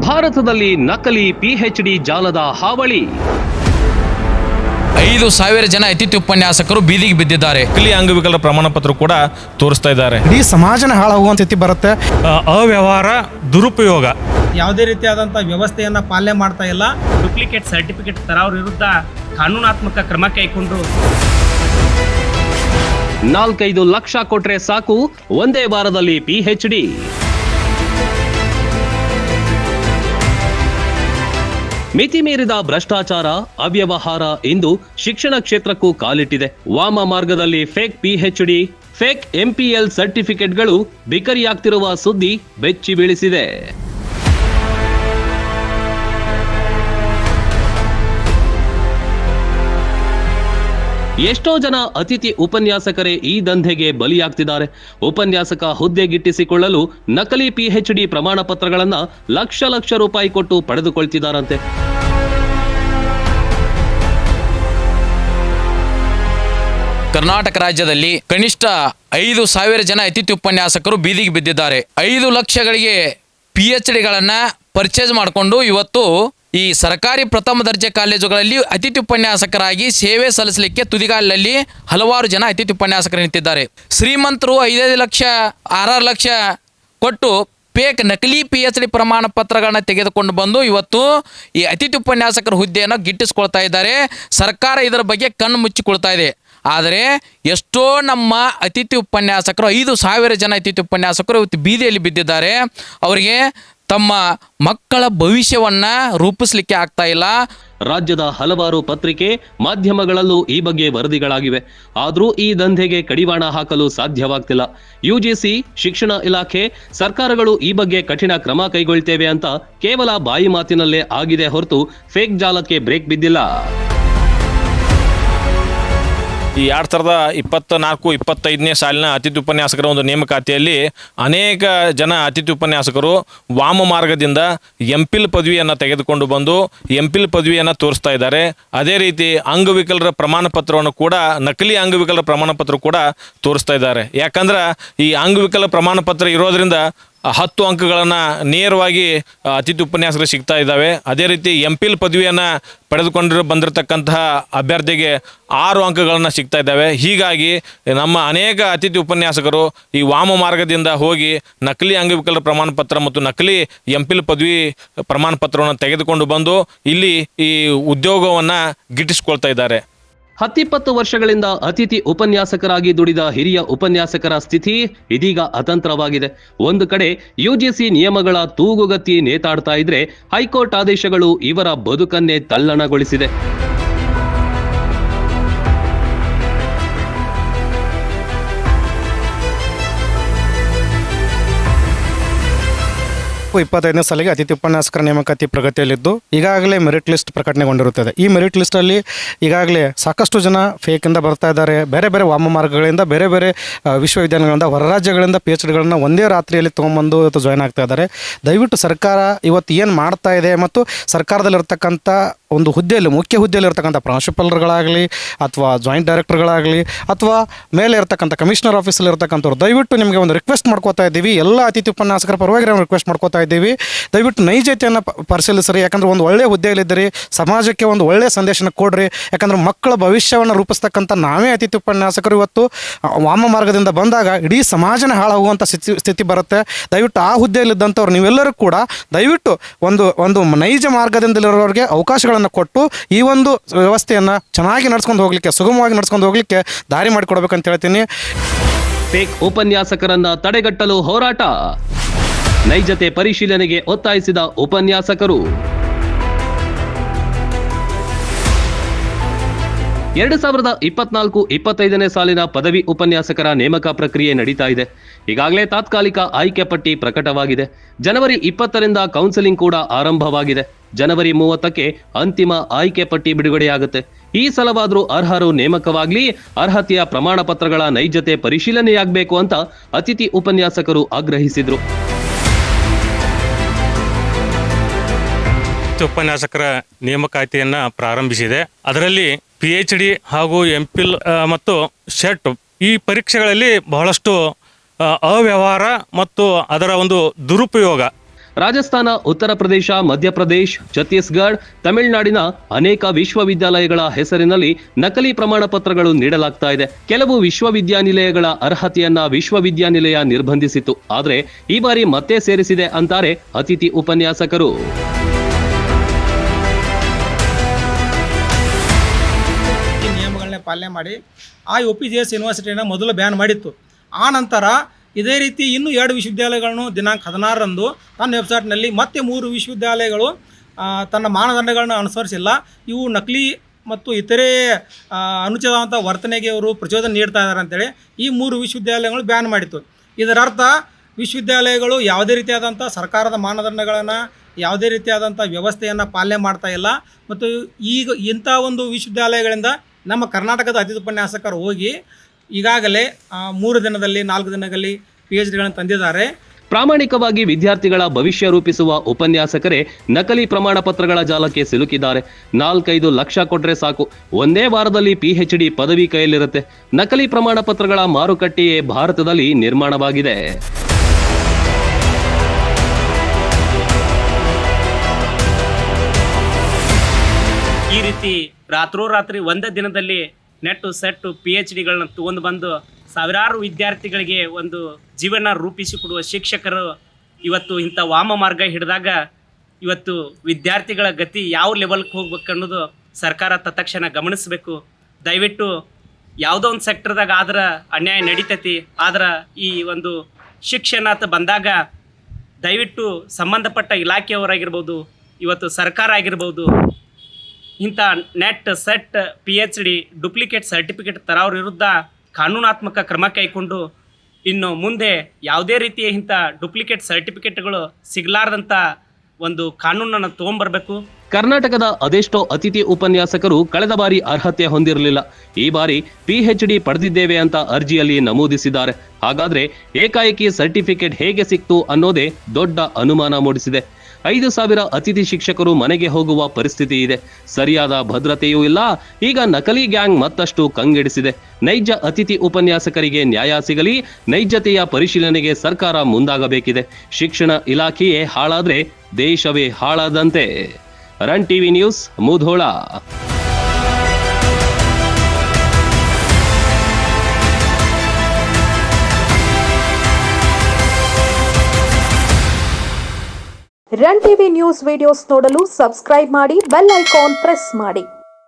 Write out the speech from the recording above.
ಭಾರತದಲ್ಲಿ ನಕಲಿ ಪಿಎಚ್ಡಿ ಜಾಲದ ಹಾವಳಿ. 5,000 ಜನ ಅತಿಥಿ ಉಪನ್ಯಾಸಕರು ಬೀದಿಗೆ ಬಿದ್ದಿದ್ದಾರೆ. ನಕಲಿ ಅಂಗವಿಕಲರ ಪ್ರಮಾಣ ಪತ್ರ ಕೂಡ ತೋರಿಸ್ತಾ ಇದ್ದಾರೆ. ಇಡೀ ಸಮಾಜನ ಹಾಳಾಗುವಂತ ಸ್ಥಿತಿ ಬರುತ್ತೆ. ಅವ್ಯವಹಾರ, ದುರುಪಯೋಗ, ಯಾವುದೇ ರೀತಿಯಾದಂಥ ವ್ಯವಸ್ಥೆಯನ್ನು ಪಾಲನೆ ಮಾಡ್ತಾ ಇಲ್ಲ. ಡೂಪ್ಲಿಕೇಟ್ ಸರ್ಟಿಫಿಕೇಟ್ ತರೋರ ವಿರುದ್ಧ ಕಾನೂನಾತ್ಮಕ ಕ್ರಮ ಕೈಗೊಂಡು 4-5 ಲಕ್ಷ ಕೊಟ್ರೆ ಸಾಕು ಒಂದೇ ವಾರದಲ್ಲಿ ಪಿಎಚ್ಡಿ. ಮಿತಿ ಮೀರಿದ ಭ್ರಷ್ಟಾಚಾರ, ಅವ್ಯವಹಾರ ಇಂದು ಶಿಕ್ಷಣ ಕ್ಷೇತ್ರಕ್ಕೂ ಕಾಲಿಟ್ಟಿದೆ. ವಾಮ ಮಾರ್ಗದಲ್ಲಿ ಫೇಕ್ ಪಿಎಚ್ಡಿ, ಫೇಕ್ ಎಂಪಿಎಲ್ ಸರ್ಟಿಫಿಕೇಟ್ಗಳು ಬಿಕರಿಯಾಗ್ತಿರುವ ಸುದ್ದಿ ಬೆಚ್ಚಿ ಬೀಳಿಸಿದೆ. ಎಷ್ಟೋ ಜನ ಅತಿಥಿ ಉಪನ್ಯಾಸಕರೇ ಈ ದಂಧೆಗೆ ಬಲಿಯಾಗ್ತಿದ್ದಾರೆ. ಉಪನ್ಯಾಸಕ ಹುದ್ದೆ ಗಿಟ್ಟಿಸಿಕೊಳ್ಳಲು ನಕಲಿ ಪಿಎಚ್ಡಿ ಪ್ರಮಾಣ ಪತ್ರಗಳನ್ನ ಲಕ್ಷ ರೂಪಾಯಿ ಕೊಟ್ಟು ಪಡೆದುಕೊಳ್ತಿದ್ದಾರಂತೆ. ಕರ್ನಾಟಕ ರಾಜ್ಯದಲ್ಲಿ ಕನಿಷ್ಠ 5,000 ಜನ ಅತಿಥಿ ಉಪನ್ಯಾಸಕರು ಬೀದಿಗೆ ಬಿದ್ದಿದ್ದಾರೆ. 5 ಲಕ್ಷಗಳಿಗೆ ಪಿಎಚ್ಡಿಗಳನ್ನ ಪರ್ಚೇಸ್ ಮಾಡಿಕೊಂಡು ಇವತ್ತು ಈ ಸರ್ಕಾರಿ ಪ್ರಥಮ ದರ್ಜೆ ಕಾಲೇಜುಗಳಲ್ಲಿ ಅತಿಥಿ ಉಪನ್ಯಾಸಕರಾಗಿ ಸೇವೆ ಸಲ್ಲಿಸಲಿಕ್ಕೆ ತುದಿಗಾಲಲ್ಲಿ ಹಲವಾರು ಜನ ಅತಿಥಿ ಉಪನ್ಯಾಸಕರು ನಿಂತಿದ್ದಾರೆ. ಶ್ರೀಮಂತರು 5 ಲಕ್ಷ 6 ಲಕ್ಷ ಕೊಟ್ಟು ಫೇಕ್ ನಕಲಿ ಪಿಎಚ್ಡಿ ಪ್ರಮಾಣ ಪತ್ರಗಳನ್ನ ತೆಗೆದುಕೊಂಡು ಬಂದು ಇವತ್ತು ಈ ಅತಿಥಿ ಉಪನ್ಯಾಸಕರ ಹುದ್ದೆಯನ್ನು ಗಿಟ್ಟಿಸ್ಕೊಳ್ತಾ ಇದ್ದಾರೆ. ಸರ್ಕಾರ ಇದರ ಬಗ್ಗೆ ಕಣ್ಣು ಮುಚ್ಚಿಕೊಳ್ತಾ ಇದೆ. ಆದರೆ ಎಷ್ಟೋ ನಮ್ಮ ಅತಿಥಿ ಉಪನ್ಯಾಸಕರು 5,000 ಜನ ಅತಿಥಿ ಉಪನ್ಯಾಸಕರು ಇವತ್ತು ಬೀದಿಯಲ್ಲಿ ಬಿದ್ದಿದ್ದಾರೆ. ಅವರಿಗೆ ತಮ್ಮ ಮಕ್ಕಳ ಭವಿಷ್ಯವನ್ನ ರೂಪಿಸಲಿಕ್ಕೆ ಆಗ್ತಾ ಇಲ್ಲ. ರಾಜ್ಯದ ಹಲವಾರು ಪತ್ರಿಕೆ ಮಾಧ್ಯಮಗಳಲ್ಲೂ ಈ ಬಗ್ಗೆ ವರದಿಗಳಾಗಿವೆ. ಆದರೂ ಈ ದಂಧೆಗೆ ಕಡಿವಾಣ ಹಾಕಲು ಸಾಧ್ಯವಾಗ್ತಿಲ್ಲ. ಯುಜಿಸಿ, ಶಿಕ್ಷಣ ಇಲಾಖೆ, ಸರ್ಕಾರಗಳು ಈ ಬಗ್ಗೆ ಕಠಿಣ ಕ್ರಮ ಕೈಗೊಳ್ತೇವೆ ಅಂತ ಕೇವಲ ಬಾಯಿ ಮಾತಿನಲ್ಲೇ ಆಗಿದೆ ಹೊರತು ಫೇಕ್ ಜಾಲಕ್ಕೆ ಬ್ರೇಕ್ ಬಿದ್ದಿಲ್ಲ. ಈ 2024-25ನೇ ಸಾಲಿನ ಅತಿಥಿ ಉಪನ್ಯಾಸಕರ ಒಂದು ನೇಮಕಾತಿಯಲ್ಲಿ ಅನೇಕ ಜನ ಅತಿಥಿ ಉಪನ್ಯಾಸಕರು ವಾಮ ಮಾರ್ಗದಿಂದ ಎಂಪಿಲ್ ಪದವಿಯನ್ನು ತೆಗೆದುಕೊಂಡು ಬಂದು ಎಂಪಿಲ್ ಪದವಿಯನ್ನು ತೋರಿಸ್ತಾ ಇದ್ದಾರೆ. ಅದೇ ರೀತಿ ಅಂಗವಿಕಲರ ಪ್ರಮಾಣ ಪತ್ರವನ್ನು ಕೂಡ, ನಕಲಿ ಅಂಗವಿಕಲರ ಪ್ರಮಾಣ ಪತ್ರ ಕೂಡ ತೋರಿಸ್ತಾ ಇದ್ದಾರೆ. ಯಾಕಂದ್ರೆ ಈ ಅಂಗವಿಕಲ ಪ್ರಮಾಣ ಪತ್ರ ಇರೋದ್ರಿಂದ 10 ಅಂಕಗಳನ್ನು ನೇರವಾಗಿ ಅತಿಥಿ ಉಪನ್ಯಾಸಕರು ಸಿಗ್ತಾ ಇದ್ದಾವೆ. ಅದೇ ರೀತಿ ಎಂಪಿಲ್ ಪದವಿಯನ್ನು ಬಂದಿರತಕ್ಕಂತಹ ಅಭ್ಯರ್ಥಿಗೆ 6 ಅಂಕಗಳನ್ನು ಸಿಗ್ತಾ ಇದ್ದಾವೆ. ಹೀಗಾಗಿ ನಮ್ಮ ಅನೇಕ ಅತಿಥಿ ಉಪನ್ಯಾಸಕರು ಈ ವಾಮ ಮಾರ್ಗದಿಂದ ಹೋಗಿ ನಕಲಿ ಅಂಗವಿಕಲರ ಪ್ರಮಾಣ ಪತ್ರ ಮತ್ತು ನಕಲಿ ಎಂಪಿಲ್ ಪದವಿ ಪ್ರಮಾಣ ಪತ್ರವನ್ನು ತೆಗೆದುಕೊಂಡು ಬಂದು ಇಲ್ಲಿ ಈ ಉದ್ಯೋಗವನ್ನು ಗಿಟ್ಟಿಸ್ಕೊಳ್ತಾ ಇದ್ದಾರೆ. 10-20 ವರ್ಷಗಳಿಂದ ಅತಿಥಿ ಉಪನ್ಯಾಸಕರಾಗಿ ದುಡಿದ ಹಿರಿಯ ಉಪನ್ಯಾಸಕರ ಸ್ಥಿತಿ ಇದೀಗ ಅತಂತ್ರವಾಗಿದೆ. ಒಂದು ಕಡೆ ಯುಜಿಸಿ ನಿಯಮಗಳ ತೂಗುಗತ್ತಿ ನೇತಾಡ್ತಾ ಇದ್ರೆ, ಹೈಕೋರ್ಟ್ ಆದೇಶಗಳು ಇವರ ಬದುಕನ್ನೇ ತಲ್ಲಣಗೊಳಿಸಿದೆ. 25ನೇ ಸಾಲಿಗೆ ಅತಿಥಿ ಉಪನ್ಯಾಸಕರ ನೇಮಕಾತಿ ಪ್ರಗತಿಯಲ್ಲಿದ್ದು ಈಗಾಗಲೇ ಮೆರಿಟ್ ಲಿಸ್ಟ್ ಪ್ರಕಟಣೆಗೊಂಡಿರುತ್ತದೆ. ಈ ಮೆರಿಟ್ ಲಿಸ್ಟಲ್ಲಿ ಈಗಾಗಲೇ ಸಾಕಷ್ಟು ಜನ ಫೇಕಿಂದ ಬರ್ತಾ ಇದ್ದಾರೆ. ಬೇರೆ ಬೇರೆ ವಾಮ ಮಾರ್ಗಗಳಿಂದ, ಬೇರೆ ಬೇರೆ ವಿಶ್ವವಿದ್ಯಾಲಯಗಳಿಂದ, ಹೊರ ರಾಜ್ಯಗಳಿಂದ ಪಿಎಚ್ಡಿಗಳನ್ನ ಒಂದೇ ರಾತ್ರಿಯಲ್ಲಿ ತೊಗೊಂಬಂದು ಇವತ್ತು ಜಾಯ್ನ್ ಆಗ್ತಾ ಇದ್ದಾರೆ. ದಯವಿಟ್ಟು ಸರ್ಕಾರ ಇವತ್ತು ಏನು ಮಾಡ್ತಾ ಇದೆ ಮತ್ತು ಸರ್ಕಾರದಲ್ಲಿರ್ತಕ್ಕಂಥ ಒಂದು ಹುದ್ದೆಯಲ್ಲಿ, ಮುಖ್ಯ ಹುದ್ದೆಯಲ್ಲಿ ಇರ್ತಕ್ಕಂಥ ಪ್ರಾಂಶುಪಾಲರುಗಳಾಗಲಿ ಅಥವಾ ಜಾಯಿಂಟ್ ಡೈರೆಕ್ಟರ್ಗಳಾಗಲಿ ಅಥವಾ ಮೇಲೆ ಇರ್ತಕ್ಕಂಥ ಕಮಿಷನರ್ ಆಫೀಸಲ್ಲಿ ಇರ್ತಕ್ಕಂಥವ್ರು, ದಯವಿಟ್ಟು ನಿಮಗೆ ಒಂದು ರಿಕ್ವೆಸ್ಟ್ ಮಾಡ್ಕೋತಾ ಇದ್ದೀವಿ. ಎಲ್ಲ ಅತಿಥಿ ಉಪನ್ಯಾಸಕರ ಪರವಾಗಿ ನಾವು ರಿಕ್ವೆಸ್ಟ್ ಮಾಡ್ಕೋತಾ ಇದ್ದೀವಿ. ದಯವಿಟ್ಟು ನೈಜತೆಯನ್ನು ಪರಿಶೀಲಿಸ್ರಿ. ಯಾಕಂದರೆ ಒಂದು ಒಳ್ಳೆಯ ಹುದ್ದೆಯಲ್ಲಿದ್ದೀರಿ, ಸಮಾಜಕ್ಕೆ ಒಂದು ಒಳ್ಳೆಯ ಸಂದೇಶನ ಕೊಡ್ರಿ. ಯಾಕಂದರೆ ಮಕ್ಕಳ ಭವಿಷ್ಯವನ್ನು ರೂಪಿಸ್ತಕ್ಕಂಥ ನಾವೇ ಅತಿಥಿ ಉಪನ್ಯಾಸಕರು ಇವತ್ತು ವಾಮ ಮಾರ್ಗದಿಂದ ಬಂದಾಗ ಇಡೀ ಸಮಾಜನ ಹಾಳಾಗುವಂಥ ಸ್ಥಿತಿ ಬರುತ್ತೆ. ದಯವಿಟ್ಟು ಆ ಹುದ್ದೆಯಲ್ಲಿದ್ದಂಥವ್ರು ನೀವೆಲ್ಲರೂ ಕೂಡ ದಯವಿಟ್ಟು ಒಂದು ನೈಜ ಮಾರ್ಗದಿಂದಲಿರೋರಿಗೆ ಅವಕಾಶಗಳನ್ನು ಕೊಟ್ಟು ಈ ಒಂದು ವ್ಯವಸ್ಥೆಯನ್ನು ಚೆನ್ನಾಗಿ ನಡ್ಸ್ಕೊಂಡು ಹೋಗಲಿಕ್ಕೆ, ಸುಗಮವಾಗಿ ನಡ್ಸ್ಕೊಂಡು ಹೋಗಲಿಕ್ಕೆ ದಾರಿ ಮಾಡಿಕೊಡ್ಬೇಕಂತ ಹೇಳ್ತೀನಿ. ಫೇಕ್ ಉಪನ್ಯಾಸಕರನ್ನ ತಡೆಗಟ್ಟಲು ಹೋರಾಟ. ನೈಜತೆ ಪರಿಶೀಲನೆಗೆ ಒತ್ತಾಯಿಸಿದ ಉಪನ್ಯಾಸಕರು. 2024-25ನೇ ಸಾಲಿನ ಪದವಿ ಉಪನ್ಯಾಸಕರ ನೇಮಕ ಪ್ರಕ್ರಿಯೆ ನಡೀತಾ ಇದೆ. ಈಗಾಗಲೇ ತಾತ್ಕಾಲಿಕ ಆಯ್ಕೆ ಪಟ್ಟಿ ಪ್ರಕಟವಾಗಿದೆ. ಜನವರಿ 20ರಿಂದ ಕೌನ್ಸೆಲಿಂಗ್ ಕೂಡ ಆರಂಭವಾಗಿದೆ. ಜನವರಿ 30ಕ್ಕೆ ಅಂತಿಮ ಆಯ್ಕೆ ಪಟ್ಟಿ ಬಿಡುಗಡೆಯಾಗುತ್ತೆ. ಈ ಸಲವಾದರೂ ಅರ್ಹರು ನೇಮಕವಾಗ್ಲಿ, ಅರ್ಹತೆಯ ಪ್ರಮಾಣ ಪತ್ರಗಳ ನೈಜತೆ ಪರಿಶೀಲನೆಯಾಗಬೇಕು ಅಂತ ಅತಿಥಿ ಉಪನ್ಯಾಸಕರು ಆಗ್ರಹಿಸಿದ್ರು. ಉಪನ್ಯಾಸಕರ ನೇಮಕಾತಿಯನ್ನು ಪ್ರಾರಂಭಿಸಿದೆ. ಅದರಲ್ಲಿ PhD ಹಾಗೂ MPhil ಮತ್ತು SET ಈ ಪರೀಕ್ಷೆಗಳಲ್ಲಿ ಬಹಳಷ್ಟು ಅವ್ಯವಹಾರ ಮತ್ತು ಅದರ ಒಂದು ದುರುಪಯೋಗ. ರಾಜಸ್ಥಾನ, ಉತ್ತರ ಪ್ರದೇಶ, ಮಧ್ಯಪ್ರದೇಶ್, ಛತ್ತೀಸ್ಗಢ, ತಮಿಳುನಾಡಿನ ಅನೇಕ ವಿಶ್ವವಿದ್ಯಾಲಯಗಳ ಹೆಸರಿನಲ್ಲಿ ನಕಲಿ ಪ್ರಮಾಣ ಪತ್ರಗಳು ನೀಡಲಾಗ್ತಾ ಇದೆ. ಕೆಲವು ವಿಶ್ವವಿದ್ಯಾನಿಲಯಗಳ ಅರ್ಹತೆಯನ್ನ ವಿಶ್ವವಿದ್ಯಾನಿಲಯ ನಿರ್ಬಂಧಿಸಿತು. ಆದರೆ ಈ ಬಾರಿ ಮತ್ತೆ ಸೇರಿಸಿದೆ ಅಂತಾರೆ ಅತಿಥಿ ಉಪನ್ಯಾಸಕರು. ನಿಯಮಗಳನ್ನ ಪಾಲನೆ ಮಾಡಿ ಆ OPGS ಯೂನಿವರ್ಸಿಟಿಯನ್ನು ಮೊದಲು ಬ್ಯಾನ್ ಮಾಡಿತ್ತು. ಆ ನಂತರ ಇದೇ ರೀತಿ ಇನ್ನೂ 2 ವಿಶ್ವವಿದ್ಯಾಲಯಗಳನ್ನು ದಿನಾಂಕ 16ರಂದು ತನ್ನ ವೆಬ್ಸೈಟ್ನಲ್ಲಿ ಮತ್ತೆ 3 ವಿಶ್ವವಿದ್ಯಾಲಯಗಳು ತನ್ನ ಮಾನದಂಡಗಳನ್ನು ಅನುಸರಿಸಿಲ್ಲ, ಇವು ನಕಲಿ ಮತ್ತು ಇತರೆ ಅನುಚಿತವಾದಂಥ ವರ್ತನೆಗೆ ಅವರು ಪ್ರಚೋದನೆ ನೀಡ್ತಾ ಇದ್ದಾರೆ ಅಂತೇಳಿ ಈ 3 ವಿಶ್ವವಿದ್ಯಾಲಯಗಳು ಬ್ಯಾನ್ ಮಾಡಿತ್ತು. ಇದರರ್ಥ ವಿಶ್ವವಿದ್ಯಾಲಯಗಳು ಯಾವುದೇ ರೀತಿಯಾದಂಥ ಸರ್ಕಾರದ ಮಾನದಂಡಗಳನ್ನು, ಯಾವುದೇ ರೀತಿಯಾದಂಥ ವ್ಯವಸ್ಥೆಯನ್ನು ಪಾಲನೆ ಮಾಡ್ತಾ ಇಲ್ಲ. ಮತ್ತು ಈಗ ಇಂಥ ಒಂದು ವಿಶ್ವವಿದ್ಯಾಲಯಗಳಿಂದ ನಮ್ಮ ಕರ್ನಾಟಕದ ಅತಿಥಿ ಉಪನ್ಯಾಸಕರು ಹೋಗಿ ಈಗಾಗಲೇ 3 ದಿನದಲ್ಲಿ 4 ದಿನಗಳಲ್ಲಿ PhDಗಳನ್ನು ತಂದಿದ್ದಾರೆ. ಪ್ರಾಮಾಣಿಕವಾಗಿ ವಿದ್ಯಾರ್ಥಿಗಳ ಭವಿಷ್ಯ ರೂಪಿಸುವ ಉಪನ್ಯಾಸಕರೇ ನಕಲಿ ಪ್ರಮಾಣ ಪತ್ರಗಳ ಜಾಲಕ್ಕೆ ಸಿಲುಕಿದ್ದಾರೆ. 4-5 ಲಕ್ಷ ಕೊಟ್ರೆ ಸಾಕು, ಒಂದೇ ವಾರದಲ್ಲಿ PhD ಪದವಿ ಕೈಯಲ್ಲಿರುತ್ತೆ. ನಕಲಿ ಪ್ರಮಾಣ ಪತ್ರಗಳ ಮಾರುಕಟ್ಟೆಯೇ ಭಾರತದಲ್ಲಿ ನಿರ್ಮಾಣವಾಗಿದೆ. ಈ ರೀತಿ ರಾತ್ರೋರಾತ್ರಿ ಒಂದೇ ದಿನದಲ್ಲಿ ನೆಟ್ಟು ಸೆಟ್ಟು PhDಗಳನ್ನ ತಗೊಂಡು ಬಂದು ಸಾವಿರಾರು ವಿದ್ಯಾರ್ಥಿಗಳಿಗೆ ಒಂದು ಜೀವನ ರೂಪಿಸಿಕೊಡುವ ಶಿಕ್ಷಕರು ಇವತ್ತು ಇಂಥ ವಾಮ ಮಾರ್ಗ ಹಿಡಿದಾಗ ಇವತ್ತು ವಿದ್ಯಾರ್ಥಿಗಳ ಗತಿ ಯಾವ ಲೆವೆಲ್ಗೆ ಹೋಗ್ಬೇಕು ಅನ್ನೋದು ಸರ್ಕಾರ ತತ್ಕ್ಷಣ ಗಮನಿಸಬೇಕು. ದಯವಿಟ್ಟು ಯಾವುದೋ ಒಂದು ಸೆಕ್ಟರ್ದಾಗ ಆದ್ರೆ ಅನ್ಯಾಯ ನಡೀತೈತಿ, ಆದ್ರೆ ಈ ಒಂದು ಶಿಕ್ಷಣ ಅಂತ ಬಂದಾಗ ದಯವಿಟ್ಟು ಸಂಬಂಧಪಟ್ಟ ಇಲಾಖೆಯವರಾಗಿರ್ಬೋದು, ಇವತ್ತು ಸರ್ಕಾರ ಆಗಿರ್ಬೋದು, ಇಂಥ NET SET PhD duplicate certificate ತರೋರ ವಿರುದ್ಧ ಕಾನೂನಾತ್ಮಕ ಕ್ರಮ ಕೈಗೊಂಡು ಇನ್ನು ಮುಂದೆ ಯಾವುದೇ ರೀತಿಯ ಇಂಥ ಡುಪ್ಲಿಕೇಟ್ ಸರ್ಟಿಫಿಕೇಟ್ಗಳು ಸಿಗಲಾರ್ದಂಥ ಒಂದು ಕಾನೂನನ್ನು ತೊಗೊಂಬರ್ಬೇಕು. ಕರ್ನಾಟಕದ ಅದೆಷ್ಟೋ ಅತಿಥಿ ಉಪನ್ಯಾಸಕರು ಕಳೆದ ಬಾರಿ ಅರ್ಹತೆ ಹೊಂದಿರಲಿಲ್ಲ. ಈ ಬಾರಿ PhD ಪಡೆದಿದ್ದೇವೆ ಅಂತ ಅರ್ಜಿಯಲ್ಲಿ ನಮೂದಿಸಿದ್ದಾರೆ. ಹಾಗಾದ್ರೆ ಏಕಾಏಕಿ ಸರ್ಟಿಫಿಕೇಟ್ ಹೇಗೆ ಸಿಕ್ತು ಅನ್ನೋದೇ ದೊಡ್ಡ ಅನುಮಾನ ಮೂಡಿಸಿದೆ. 5,000 ಅತಿಥಿ ಶಿಕ್ಷಕರು ಮನೆಗೆ ಹೋಗುವ ಪರಿಸ್ಥಿತಿ ಇದೆ. ಸರಿಯಾದ ಭದ್ರತೆಯೂ ಇಲ್ಲ. ಈಗ ನಕಲಿ ಗ್ಯಾಂಗ್ ಮತ್ತಷ್ಟು ಕಂಗೆಡಿಸಿದೆ. ನೈಜ ಅತಿಥಿ ಉಪನ್ಯಾಸಕರಿಗೆ ನ್ಯಾಯ ಸಿಗಲಿ, ನೈಜತೆಯ ಪರಿಶೀಲನೆಗೆ ಸರ್ಕಾರ ಮುಂದಾಗಬೇಕಿದೆ. ಶಿಕ್ಷಣ ಇಲಾಖೆಯೇ ಹಾಳಾದ್ರೆ ದೇಶವೇ ಹಾಳಾದಂತೆ. Run TV news, Mudhol. Run TV news videos ನೋಡಲು ಸಬ್ಸ್ಕ್ರೈಬ್ ಮಾಡಿ, ಬೆಲ್ ಐಕಾನ್ ಪ್ರೆಸ್ ಮಾಡಿ.